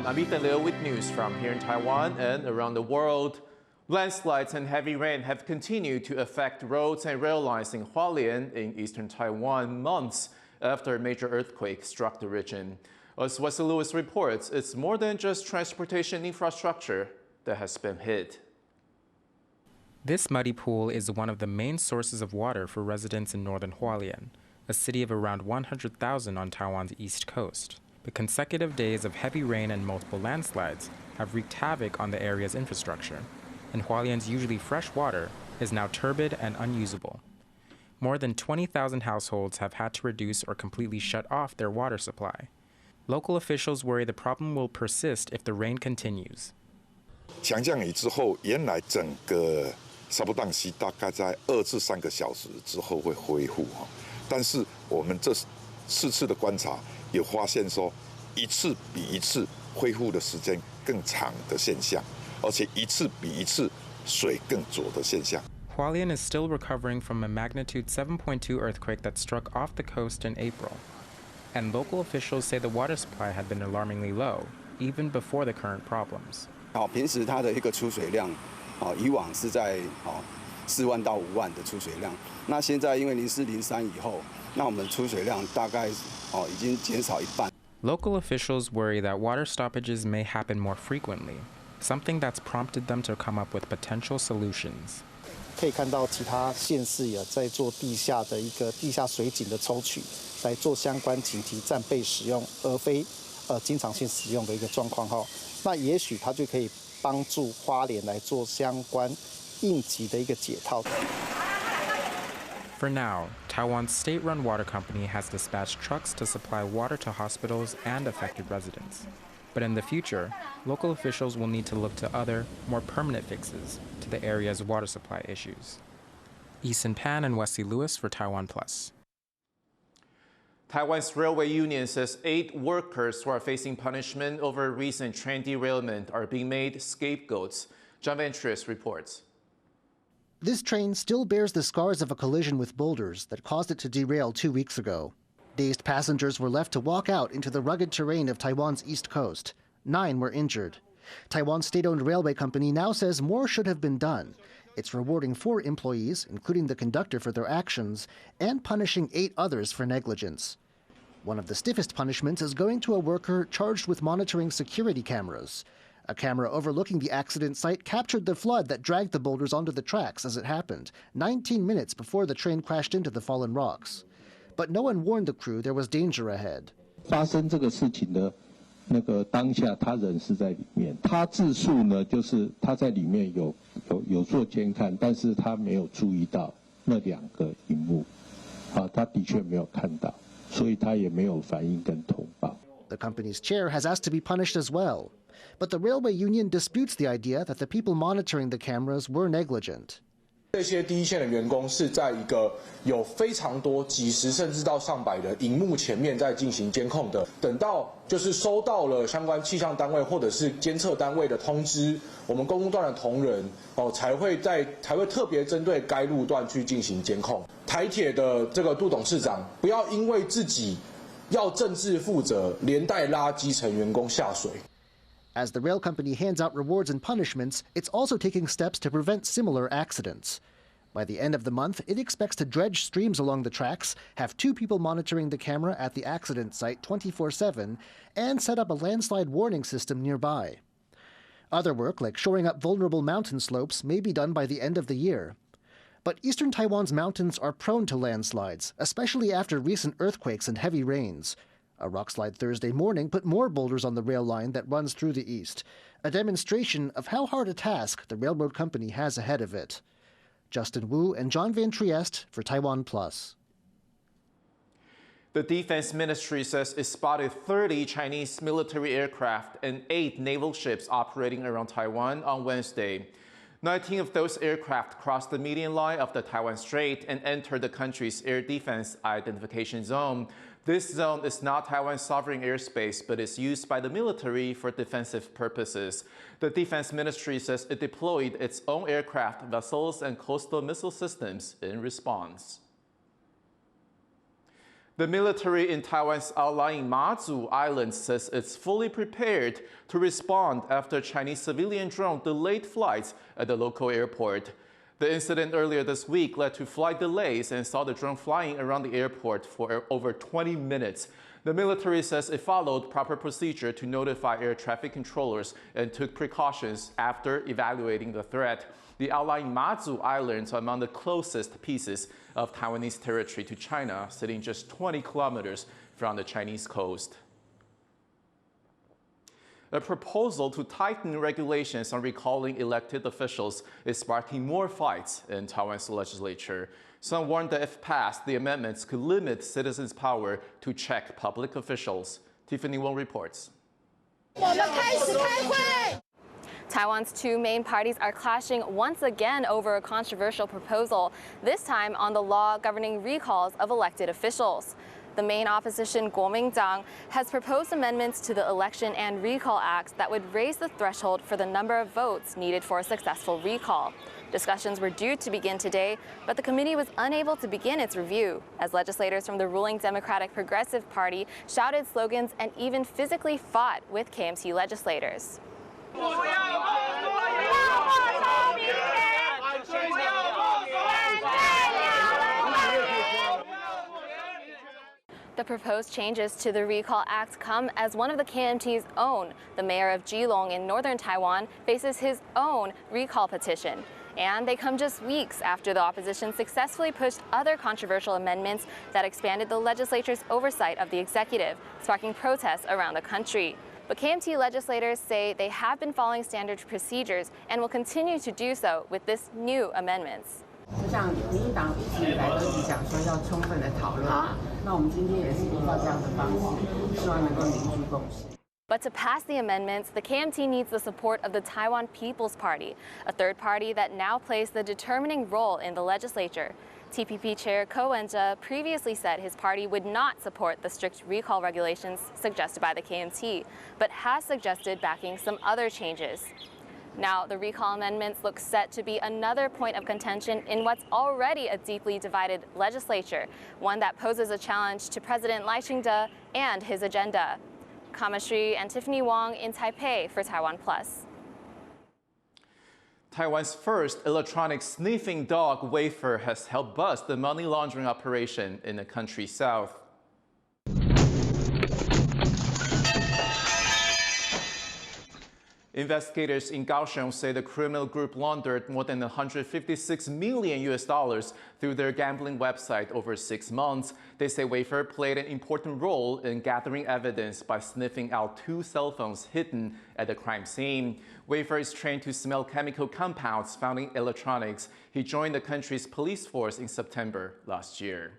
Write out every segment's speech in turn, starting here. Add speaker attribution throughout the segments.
Speaker 1: Taiwan. I'm Ethan Liu with news from here in Taiwan and around the world. Landslides and heavy rain have continued to affect roads and rail lines in Hualien in eastern Taiwan months after a major earthquake struck the region. As Wesley Lewis reports, it's more than just transportation infrastructure that has been hit.
Speaker 2: This muddy pool is one of the main sources of water for residents in northern Hualien, a city of around 100,000 on Taiwan's east coast. But consecutive days of heavy rain and multiple landslides have wreaked havoc on the area's infrastructure, and Hualien's usually fresh water is now turbid and unusable. More than 20,000 households have had to reduce or completely shut off their water supply. Local officials worry the problem will persist if the rain continues.
Speaker 3: 强降雨之后，原来整个沙布荡溪大概在2至3个小时之后会恢复哈，但是我们这4次的观察也发现说，一次比一次恢复的时间更长的现象，而且一次比一次水更浊的现象。
Speaker 2: Hualien is still recovering from a magnitude 7.2 earthquake that struck off the coast in April, and local officials say the water supply had been alarmingly low, even before the current problems.
Speaker 4: 平时它的一个出水量，以往是在4万到5万的出水量。那现在因为0403以后，那我们出水量大概已经减少1半。
Speaker 2: Local officials worry that water stoppages may happen more frequently, something that's prompted them to come up with potential solutions.
Speaker 5: 可以看到其他县市也在做地下的一个地下水井的抽取，来做相关紧急战备使用，而非经常性使用的一个状况哈。那也许它就可以帮助花莲来做相关应急的一个解套。
Speaker 2: For now, Taiwan's state-run water company has dispatched trucks to supply water to hospitals and affected residents. But in the future, local officials will need to look to other, more permanent fixes to the area's water supply issues. Eason Pan and Wesley Lewis for TaiwanPlus.
Speaker 1: Taiwan's railway union says 8 workers who are facing punishment over a recent train derailment are being made scapegoats. John Ventress reports.
Speaker 6: This train still bears the scars of a collision with boulders that caused it to derail 2 weeks ago. Dazed passengers were left to walk out into the rugged terrain of Taiwan's east coast. 9 were injured. Taiwan's state-owned railway company now says more should have been done. It's rewarding 4 employees, including the conductor, for their actions, and punishing 8 others for negligence. One of the stiffest punishments is going to a worker charged with monitoring security cameras. A camera overlooking the accident site captured the flood that dragged the boulders onto the tracks as it happened, 19 minutes before the train crashed into the fallen rocks. But no one warned the crew there was danger ahead.
Speaker 7: 发生这个事情的那个当下，他人是在里面。他自述呢，就是他在里面有做监看，但是他没有注意到那2个荧幕，他的确没有看到，所以他也没有反应跟通报。
Speaker 6: The company's chair has asked to be punished as well. But the railway union disputes the idea that the people monitoring the cameras were negligent.
Speaker 8: 这些第一线的员工是在一个有非常多几十甚至到上百的荧幕前面在进行监控的。等到就是收到了相关气象单位或者是监测单位的通知，我们公路段的同仁才会特别针对该路段去进行监控。台铁的这个杜董事长不要因为自己要政治负责，连带拉基层员工下水。
Speaker 6: As the rail company hands out rewards and punishments, it's also taking steps to prevent similar accidents. By the end of the month, it expects to dredge streams along the tracks, have 2 people monitoring the camera at the accident site 24/7, and set up a landslide warning system nearby. Other work, like shoring up vulnerable mountain slopes, may be done by the end of the year. But eastern Taiwan's mountains are prone to landslides, especially after recent earthquakes and heavy rains. A rockslide Thursday morning put more boulders on the rail line that runs through the east, a demonstration of how hard a task the railroad company has ahead of it. Justin Wu and John Van Trieste for TaiwanPlus.
Speaker 1: The Defense Ministry says it spotted 30 Chinese military aircraft and 8 naval ships operating around Taiwan on Wednesday. 19 of those aircraft crossed the median line of the Taiwan Strait and entered the country's air defense identification zone. This zone is not Taiwan's sovereign airspace, but is used by the military for defensive purposes. The Defense Ministry says it deployed its own aircraft, vessels, and coastal missile systems in response. The military in Taiwan's outlying Matsu Island says it's fully prepared to respond after Chinese civilian drone delayed flights at the local airport. The incident earlier this week led to flight delays and saw the drone flying around the airport for over 20 minutes. The military says it followed proper procedure to notify air traffic controllers and took precautions after evaluating the threat. The outlying Matsu Islands are among the closest pieces of Taiwanese territory to China, sitting just 20 kilometers from the Chinese coast. A proposal to tighten regulations on recalling elected officials is sparking more fights in Taiwan's legislature. Some warn that if passed, the amendments could limit citizens' power to check public officials. Tiffany Wong reports.
Speaker 9: Taiwan's two main parties are clashing once again over a controversial proposal, this time on the law governing recalls of elected officials. The main opposition, Kuomintang, has proposed amendments to the Election and Recall Act that would raise the threshold for the number of votes needed for a successful recall. Discussions were due to begin today, but the committee was unable to begin its review, as legislators from the ruling Democratic Progressive Party shouted slogans and even physically fought with KMT legislators. The proposed changes to the Recall Act come as one of the KMT's own, the mayor of Keelung in northern Taiwan, faces his own recall petition. And they come just weeks after the opposition successfully pushed other controversial amendments that expanded the legislature's oversight of the executive, sparking protests around the country. But KMT legislators say they have been following standard procedures and will continue to do so with this new amendments. But to pass the amendments, the KMT needs the support of the Taiwan People's Party, a third party that now plays the determining role in the legislature. TPP Chair Ko Wen-je previously said his party would not support the strict recall regulations suggested by the KMT, but has suggested backing some other changes. Now, the recall amendments look set to be another point of contention in what's already a deeply divided legislature, one that poses a challenge to President Lai Ching-te and his agenda. Kamashri and Tiffany Wong in Taipei for TaiwanPlus.
Speaker 1: Taiwan's first electronics-sniffing dog, Wafer, has helped bust the money laundering operation in the country's south. Investigators in Kaohsiung say the criminal group laundered more than $156 million through their gambling website over 6 months. They say Wafer played an important role in gathering evidence by sniffing out 2 cell phones hidden at the crime scene. Wafer is trained to smell chemical compounds found in electronics. He joined the country's police force in September last year.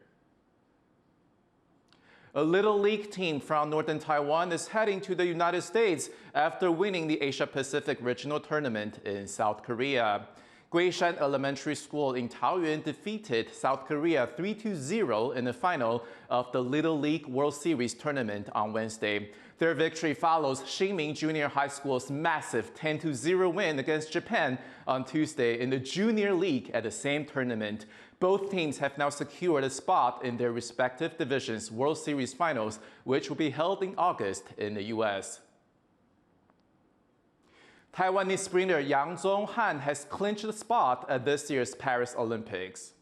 Speaker 1: A Little League team from northern Taiwan is heading to the United States after winning the Asia-Pacific Regional Tournament in South Korea. Guishan Elementary School in Taoyuan defeated South Korea 3-0 in the final of the Little League World Series tournament on Wednesday. Their victory follows Shinmin Junior High School's massive 10-0 win against Japan on Tuesday in the Junior League at the same tournament. Both teams have now secured a spot in their respective divisions' World Series finals, which will be held in August in the U.S. Taiwanese sprinter Chun-han has clinched the spot at this year's Paris Olympics.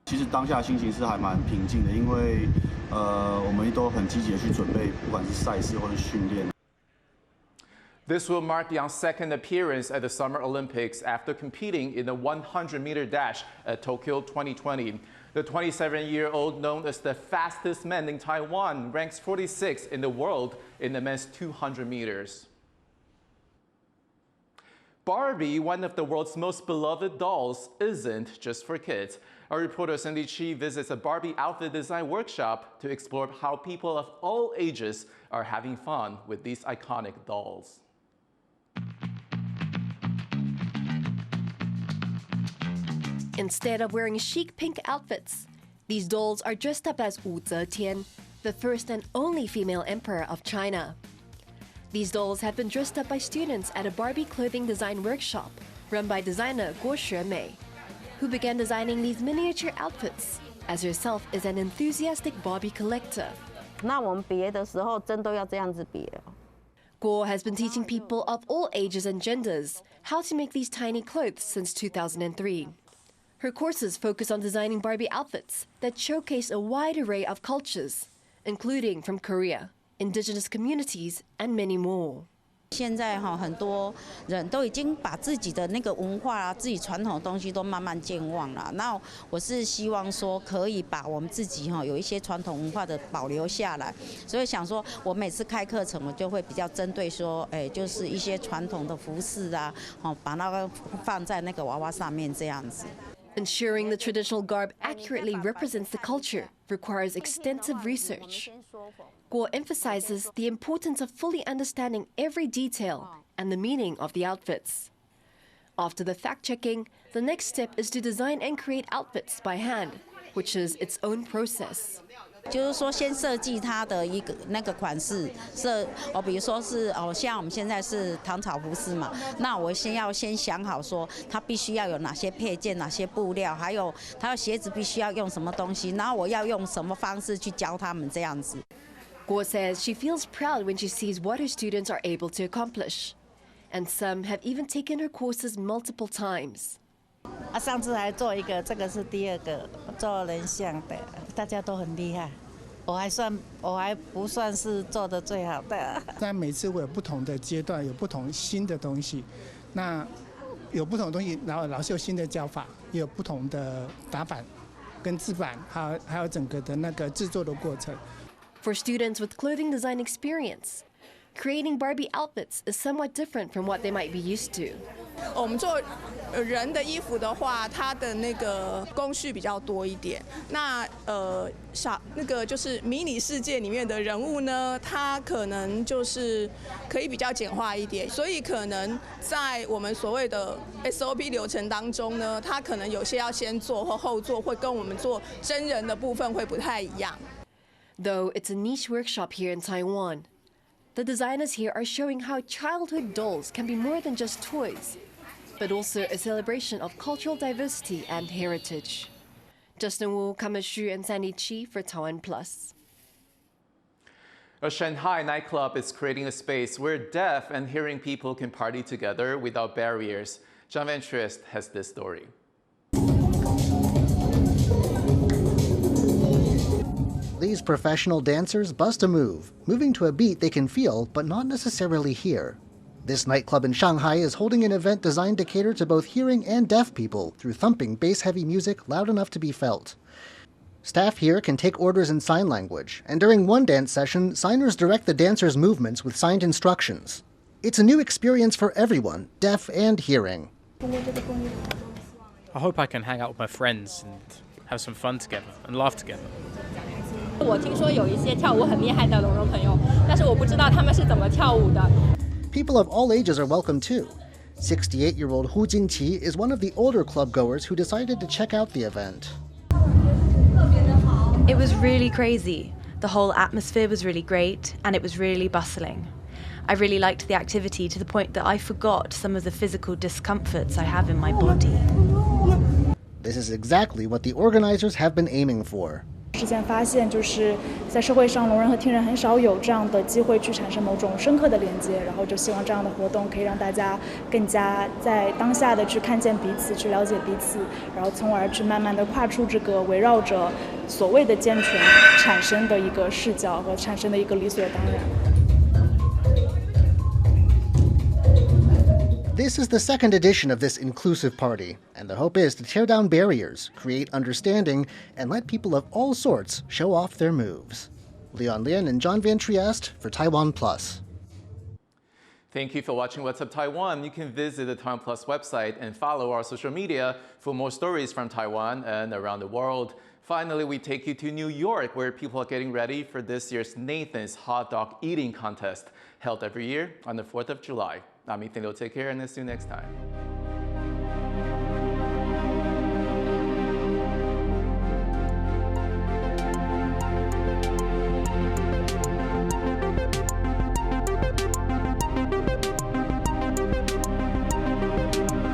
Speaker 10: 其实当下心情是还蛮平静的，因为我们都很积极的去准备，不管是赛事或是训练。
Speaker 1: This will mark Yang's second appearance at the Summer Olympics after competing in the 100-meter dash at Tokyo 2020. The 27-year-old, known as the fastest man in Taiwan, ranks 46th in the world in the men's 200 meters. Barbie, one of the world's most beloved dolls, isn't just for kids. Our reporter Cindy Chi visits a Barbie outfit design workshop to explore how people of all ages are having fun with these iconic dolls.
Speaker 11: Instead of wearing chic pink outfits, these dolls are dressed up as Wu Zetian, the first and only female emperor of China. These dolls have been dressed up by students at a Barbie clothing design workshop run by designer Guo Xuemei, who began designing these miniature outfits as herself is an enthusiastic Barbie collector.
Speaker 12: 那我们别的时候真都要这样子别。
Speaker 11: Guo has been teaching people of all ages and genders how to make these tiny clothes since 2003. Her courses focus on designing Barbie outfits that showcase a wide array of cultures, including from Korea, indigenous communities, and many more.
Speaker 12: 现在很多人都已经把自己的那个文化啊、自己传统的东西都慢慢健忘了。那我是希望说，可以把我们自己有一些传统文化的保留下来。所以想说，我每次开课程，我就会比较针对说，就是一些传统的服饰啊，把那个放在那个娃娃上面这样子。
Speaker 11: Ensuring the traditional garb accurately represents the culture requires extensive research. Guo emphasizes the importance of fully understanding every detail and the meaning of the outfits. After the fact-checking, the next step is to design and create outfits by hand, which is its own process.
Speaker 12: 就是说，先设计它的一个那个款式，比如说是像我们现在是唐朝服饰嘛，那我先想好说，它必须要有哪些配件、哪些布料，还有它的鞋子必须要用什么东西，然后我要用什么方式去教他们这样子。
Speaker 11: Guo says she feels proud when she sees what her students are able to accomplish, and some have even taken her courses multiple times.
Speaker 12: 上次还做一个，这个是第二个做人像的，大家都很厉害。我还不算是做的最好的。
Speaker 13: 但每次会有不同的阶段，有不同新的东西，那有不同的东西，然后老师有新的教法，也有不同的打版跟制版，还有整个的那个制作的过程。
Speaker 11: For students with clothing design experience, creating Barbie outfits is somewhat different from what they might be used to.
Speaker 14: 我们做人的衣服的话，它的那个工序比较多一点。那那个就是迷你世界里面的人物呢，它可能就是可以比较简化一点，所以可能在我们所谓的 SOP 流程当中呢，它可能有些要先做或后做，会跟我们做真人的部分会不太一样。
Speaker 11: Though it's a niche workshop here in Taiwan, the designers here are showing how childhood dolls can be more than just toys, but also a celebration of cultural diversity and heritage. Justin Wu, Kamashu, and Sandy Chi for TaiwanPlus.
Speaker 1: A Shanghai nightclub is creating a space where deaf and hearing people can party together without barriers. John Van Trist has this story.
Speaker 6: These professional dancers bust a move, moving to a beat they can feel but not necessarily hear. This nightclub in Shanghai is holding an event designed to cater to both hearing and deaf people through thumping bass-heavy music loud enough to be felt. Staff here can take orders in sign language, and during one dance session, signers direct the dancers' movements with signed instructions. It's a new experience for everyone, deaf and hearing.
Speaker 15: I hope I can hang out with my friends and have some fun together and laugh together.
Speaker 16: 我听说有一些跳舞很厉害的聋人朋友，但是我不知道他们是怎么跳舞的。
Speaker 6: People of all ages are welcome too. 68-year-old Hu Jingqi is one of the older club goers who decided to check out the event.
Speaker 17: It was really crazy. The whole atmosphere was really great, and it was really bustling. I really liked the activity to the point that I forgot some of the physical discomforts I have in my body.
Speaker 6: This is exactly what the organizers have been aiming for.
Speaker 18: 之前发现，就是在社会上，聋人和听人很少有这样的机会去产生某种深刻的连接，然后就希望这样的活动可以让大家更加在当下的去看见彼此，去了解彼此，然后从而去慢慢的跨出这个围绕着所谓的健全产生的一个视角和产生的一个理所当然。
Speaker 6: This is the second edition of this inclusive party, and the hope is to tear down barriers, create understanding, and let people of all sorts show off their moves. Leon Lien and John Van Trieste for TaiwanPlus.
Speaker 1: Thank you for watching What's Up Taiwan. You can visit the TaiwanPlus website and follow our social media for more stories from Taiwan and around the world. Finally, we take you to New York, where people are getting ready for this year's Nathan's Hot Dog Eating Contest, held every year on the 4th of July. I'm Ethan. Take care, and I'll see you next time.